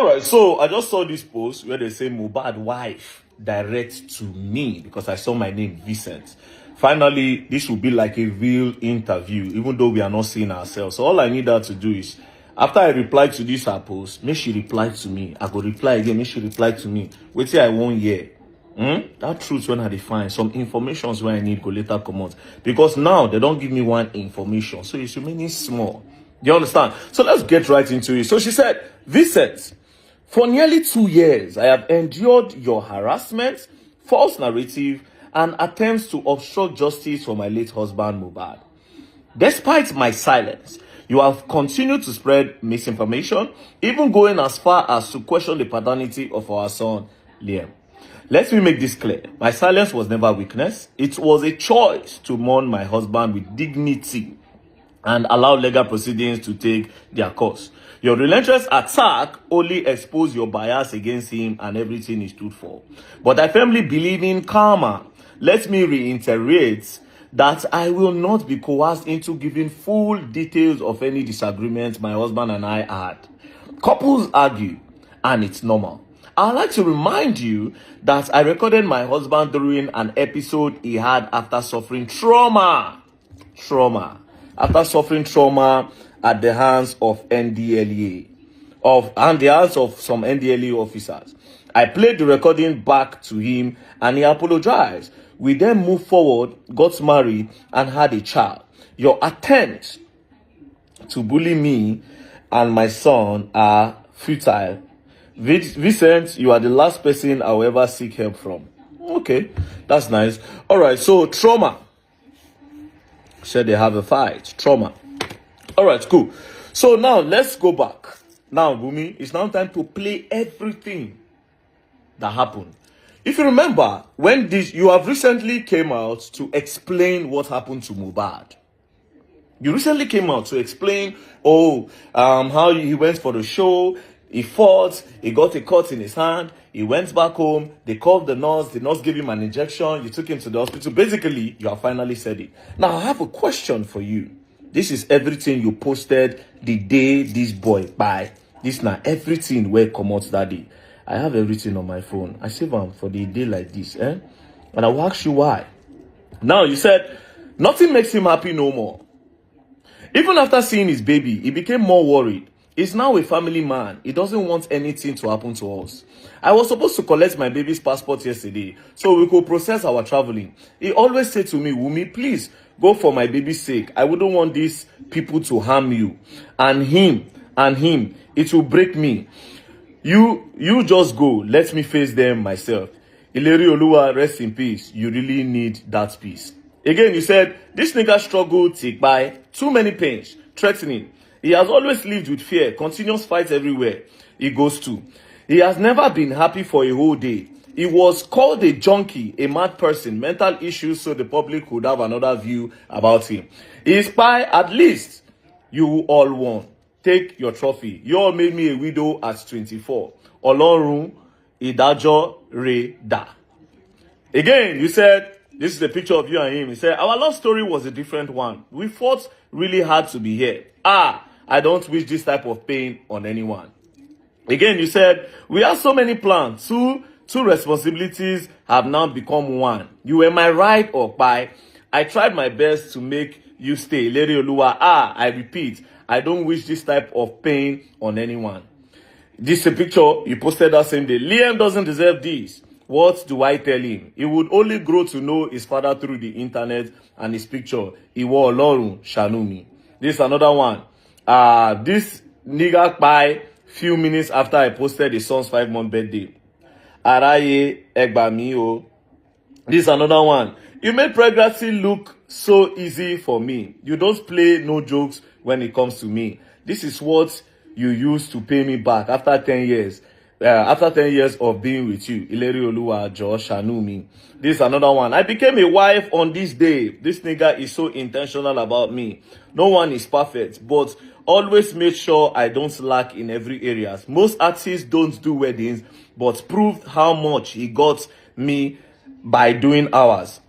All right, so I just saw this post where they say Mohbad wife direct to me because I saw my name Vincent. Finally, this will be like a real interview, even though we are not seeing ourselves. So all I need her to do is, after I reply to this her post, make she reply to me. I go reply again, make she reply to me. Wait till I won't hear. That truth when I define some informations where I need go later come out. Because now they don't give me one information, so it's remaining small. Do you understand? So let's get right into it. So she said, Vincent, for nearly 2 years, I have endured your harassment, false narrative, and attempts to obstruct justice for my late husband, Mohbad. Despite my silence, you have continued to spread misinformation, even going as far as to question the paternity of our son, Liam. Let me make this clear. My silence was never weakness. It was a choice to mourn my husband with dignity and allow legal proceedings to take their course. Your relentless attack only exposed your bias against him and everything he stood for. But I firmly believe in karma. Let me reiterate that I will not be coerced into giving full details of any disagreement my husband and I had. Couples argue, and it's normal. I'd like to remind you that I recorded my husband during an episode he had after suffering trauma. After suffering trauma at the hands of NDLEA, and the hands of some NDLEA officers. I played the recording back to him and he apologized. We then moved forward, got married, and had a child. Your attempts to bully me and my son are futile. Vincent, you are the last person I will ever seek help from. Okay, that's nice. All right, so trauma. Said they have a fight. Trauma. All right, cool. So now let's go back. Now, Wummi, it's now time to play everything that happened. If you remember, when you have recently came out to explain what happened to Mohbad. You recently came out to explain, how he went for the show, he fought, he got a cut in his hand, he went back home, they called the nurse gave him an injection, you took him to the hospital. Basically, you have finally said it. Now, I have a question for you. This is everything you posted the day this boy buy. This now everything where come out that day. I have everything on my phone. I save them for the day like this, And I will ask you why. Now, you said, nothing makes him happy no more. Even after seeing his baby, he became more worried. He's now a family man. He doesn't want anything to happen to us. I was supposed to collect my baby's passport yesterday so we could process our traveling. He always said to me, Wummi, please go for my baby's sake. I wouldn't want these people to harm you. And him. It will break me. You just go. Let me face them myself. Ileri Oluwa, rest in peace. You really need that peace. Again, you said, this nigga struggled, take by too many pains, threatening. He has always lived with fear, continuous fights everywhere he goes to. He has never been happy for a whole day. He was called a junkie, a mad person, mental issues, so the public could have another view about him. He is spy, at least you all won. Take your trophy. You all made me a widow at 24. Olorun Idajo Re Da. Again, you said, this is a picture of you and him. He said, our love story was a different one. We fought really hard to be here. I don't wish this type of pain on anyone. Again, you said, we have so many plans. Two responsibilities have now become one. You were my ride or buy. I tried my best to make you stay. Lady Oluwa, I repeat, I don't wish this type of pain on anyone. This is a picture you posted that same day. Liam doesn't deserve this. What do I tell him? He would only grow to know his father through the internet and his picture. Iwo Olorun Shanumi. This is another one. This nigga by few minutes after I posted his son's 5-month birthday. Araye Egbami o. This is another one. You made pregnancy look so easy for me. You don't play no jokes when it comes to me. This is what you used to pay me back after 10 years. After 10 years of being with you. Ileri Oluwa Josh Shanumi. This is another one. I became a wife on this day. This nigga is so intentional about me. No one is perfect, but always make sure I don't lack in every area. Most artists don't do weddings, but proved how much he got me by doing ours.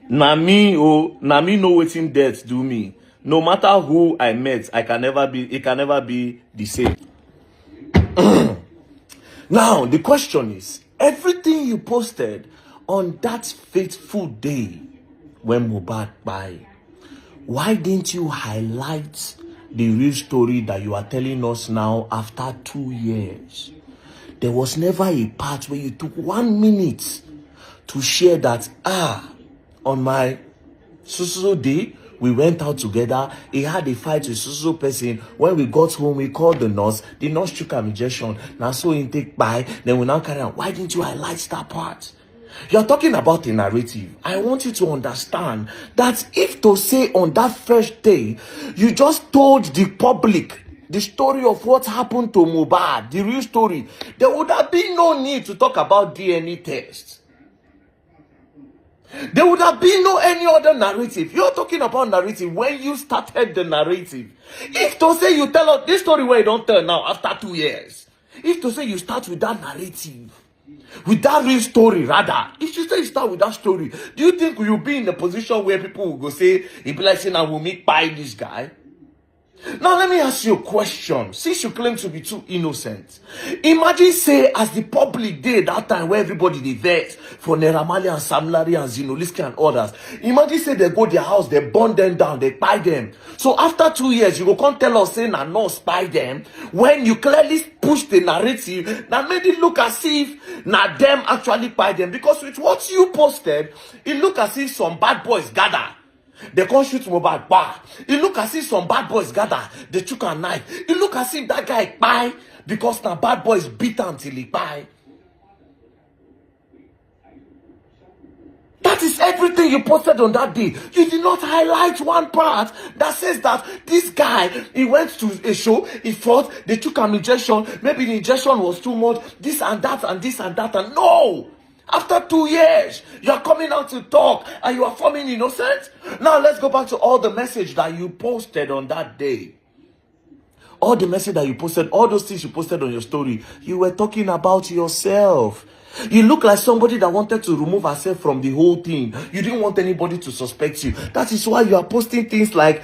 Na me know wetin death do me. No matter who I met, it can never be the same. Now, the question is, everything you posted on that fateful day when Mohbad died, why didn't you highlight the real story that you are telling us now after 2 years? There was never a part where you took 1 minute to share that, on my so day, we went out together. He had a fight with so person. When we got home, we called the nurse. The nurse took an injection. Now so intake by. Then we now carry on. Why didn't you highlight that part? You're talking about a narrative. I want you to understand that if to say on that first day, you just told the public the story of what happened to Mohbad, the real story, there would have been no need to talk about DNA tests. There would have been no any other narrative. You're talking about narrative when you started the narrative. If to say you tell us this story where you don't tell now after 2 years, if to say you start with that narrative, with that real story, rather, if you say you start with that story, do you think you'll be in a position where people will go say, it be like saying, I will meet by this guy? Now, let me ask you a question. Since you claim to be too innocent, imagine, say, as the public did that time where everybody they vex for Naira Marley and Sam Larry and Zinoliski and others. Imagine, say, they go their house, they burn them down, they buy them. So after 2 years, you go come tell us, saying, "I no spy them," when you clearly push the narrative that made it look as if na them actually buy them. Because with what you posted, it look as if some bad boys gather. They can't shoot Mohbad. Bah. It look as if some bad boys gather. They took a knife. It look as if that guy buy because now bad boys beat him till he buy. That is everything you posted on that day. You did not highlight one part that says that this guy, he went to a show, he fought, they took an injection, maybe the injection was too much, this and that and this and that, and no! After 2 years, you are coming out to talk and you are forming innocent. Now let's go back to all the message that you posted on that day. All the message that you posted, all those things you posted on your story, you were talking about yourself. You look like somebody that wanted to remove herself from the whole thing. You didn't want anybody to suspect you. That is why you are posting things like,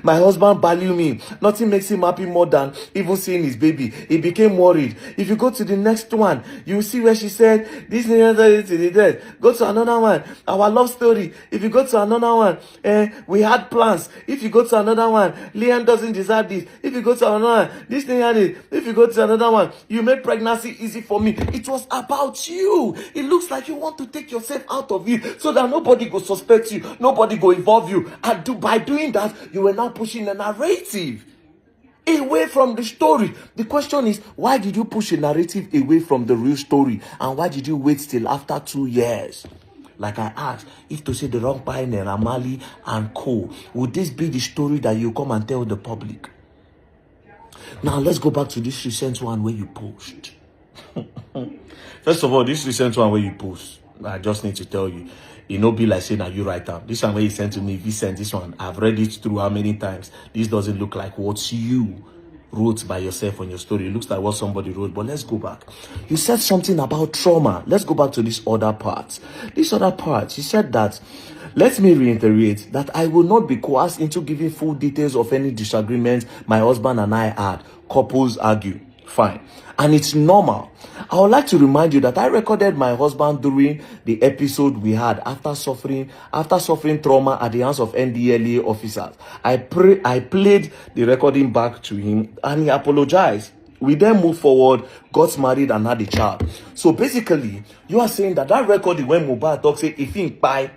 my husband value me. Nothing makes him happy more than even seeing his baby. He became worried. If you go to the next one, you will see where she said, this go to another one. Our love story. If you go to another one, we had plans. If you go to another one, Liam doesn't deserve this. If you go to another one, this thing had it. If you go to another one, you made pregnancy easy for me. It was about you. It looks like you want to take yourself out of it so that nobody go suspect you, nobody go involve you, and by doing that, you were now pushing a narrative away from the story. The question is, why did you push a narrative away from the real story, and why did you wait till after 2 years? Like I asked, if to say the wrong by Naira Marley and co, would this be the story that you come and tell the public? Now let's go back to this recent one where you post. First of all, this recent one where you post, I just need to tell you, it no be like saying that you write down. This one where you sent to me, if you sent this one, I've read it through how many times. This doesn't look like what you wrote by yourself on your story. It looks like what somebody wrote. But let's go back. You said something about trauma. Let's go back to this other part. This other part, you said that, let me reiterate that I will not be coerced into giving full details of any disagreement my husband and I had. Couples argue. Fine. And it's normal. I would like to remind you that I recorded my husband during the episode we had after suffering trauma at the hands of NDLA officers. I played the recording back to him and he apologized. We then moved forward, got married and had a child. So basically, you are saying that recording when Mohbad talks, say, if he buy,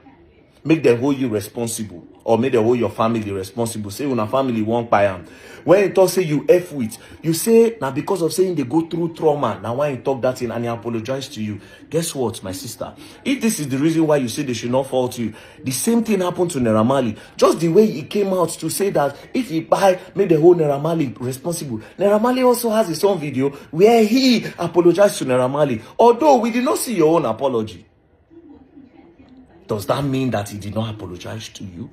make them hold you responsible, or make them hold your family responsible. Say when a family won't buy them. When he talk say you F with, you say now because of saying they go through trauma. Now why he talk that in and he apologize to you. Guess what, my sister? If this is the reason why you say they should not fault you, the same thing happened to Naira Marley. Just the way he came out to say that if he buy, make the whole Naira Marley responsible. Naira Marley also has his own video where he apologized to Naira Marley. Although we did not see your own apology. Does that mean that he did not apologize to you?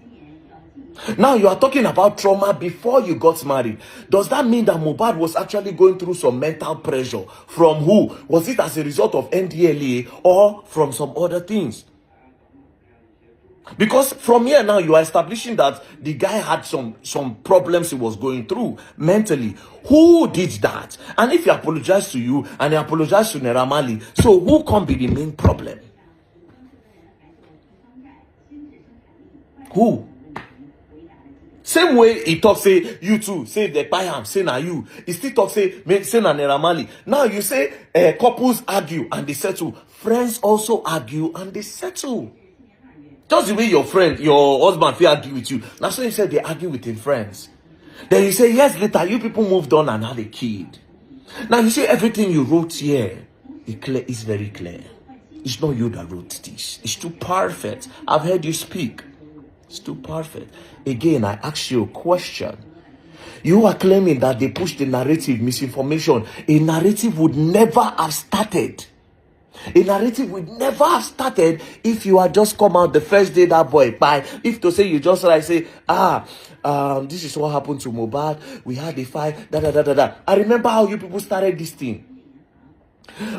Now you are talking about trauma before you got married. Does that mean that Mohbad was actually going through some mental pressure? From who? Was it as a result of NDLA or from some other things? Because from here now, you are establishing that the guy had some problems he was going through mentally. Who did that? And if he apologized to you and he apologized to Naira Marley, so who can be the main problem? Who? Same way he talk say you too, say they buy him, say na you. He still talk say na Naira Marley. Now you say couples argue and they settle. Friends also argue and they settle. Just the way your friend, your husband feel argue with you. That's why you said they argue with his friends. Then you say years later, you people moved on and had a kid. Now you say everything you wrote here, it's very clear. It's not you that wrote this. It's too perfect. I've heard you speak. It's too perfect. Again, I ask you a question. You are claiming that they pushed the narrative, misinformation. A narrative would never have started. A narrative would never have started if you had just come out the first day that boy by. If to say you just like say, this is what happened to Mohbad. We had a fight. I remember how you people started this thing.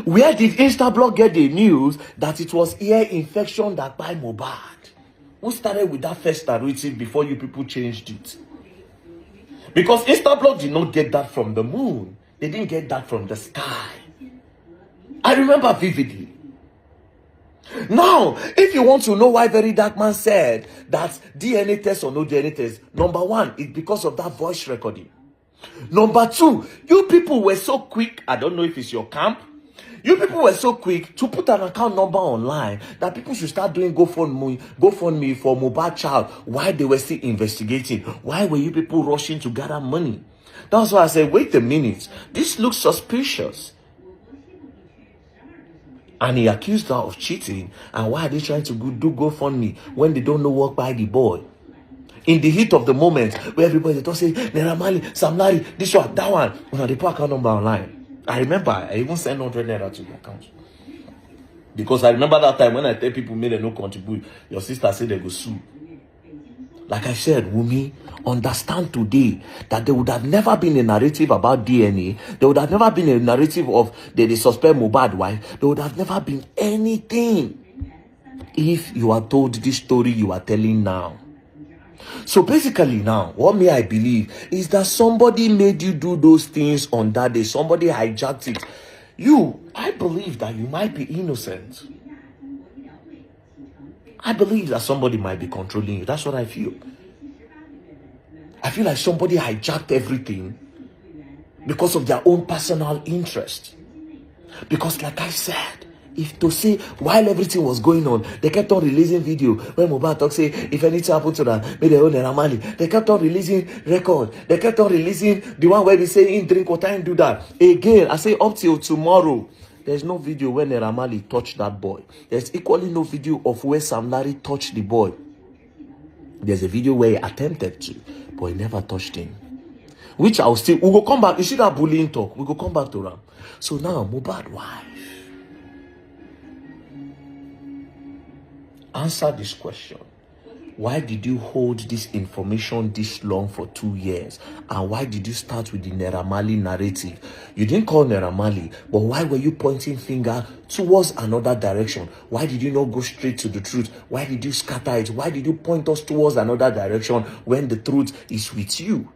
Where did Instablog get the news that it was ear infection that by Mohbad? Who started with that first narrative before you people changed it? Because Instablog did not get that from the moon. They didn't get that from the sky. I remember vividly. Now, if you want to know why Very Dark Man said that DNA test or no DNA test, number one, it's because of that voice recording. Number two, you people were so quick, I don't know if it's your camp, you people were so quick to put an account number online that people should start doing GoFundMe for Mohbad child while they were still investigating. Why were you people rushing to gather money? That's why I said, wait a minute, this looks suspicious. And he accused her of cheating. And why are they trying to do GoFundMe when they don't know what by the boy? In the heat of the moment, where everybody don't say, Naira Marley, Sam Larry, this one, that one. When they put account number online. I remember, I even sent 100 Naira to the account. Because I remember that time when I tell people, may they no contribute. Your sister said they go sue. Like I said, Wummi, understand today that there would have never been a narrative about DNA. There would have never been a narrative of the suspect Mohbad wife. There would have never been anything if you are told this story you are telling now. So basically now, what may I believe is that somebody made you do those things on that day. Somebody hijacked it. I believe that you might be innocent. I believe that somebody might be controlling you. That's what I feel. I feel like somebody hijacked everything because of their own personal interest. Because like I said, if to say while everything was going on, they kept on releasing video when Mohbad talk say if anything happened to that, may they own Naira Marley. They kept on releasing record. They kept on releasing the one where they say in drink water and do that. Again, I say up till tomorrow. There's no video where Naira Marley touched that boy. There's equally no video of where Sam Larry touched the boy. There's a video where he attempted to, but he never touched him. Which I'll still, we will come back. You see that bullying talk? We will come back to that. So now, Mohbad wife. Answer this question. Why did you hold this information this long for 2 years? And why did you start with the Naira Marley narrative? You didn't call Naira Marley, but why were you pointing finger towards another direction? Why did you not go straight to the truth? Why did you scatter it? Why did you point us towards another direction when the truth is with you?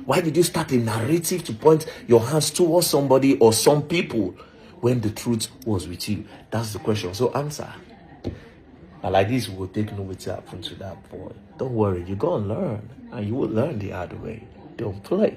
Why did you start a narrative to point your hands towards somebody or some people when the truth was with you? That's the question. So answer. And like this, we'll take no what happened to that boy. Don't worry, you're going to learn. And you will learn the hard way. Don't play.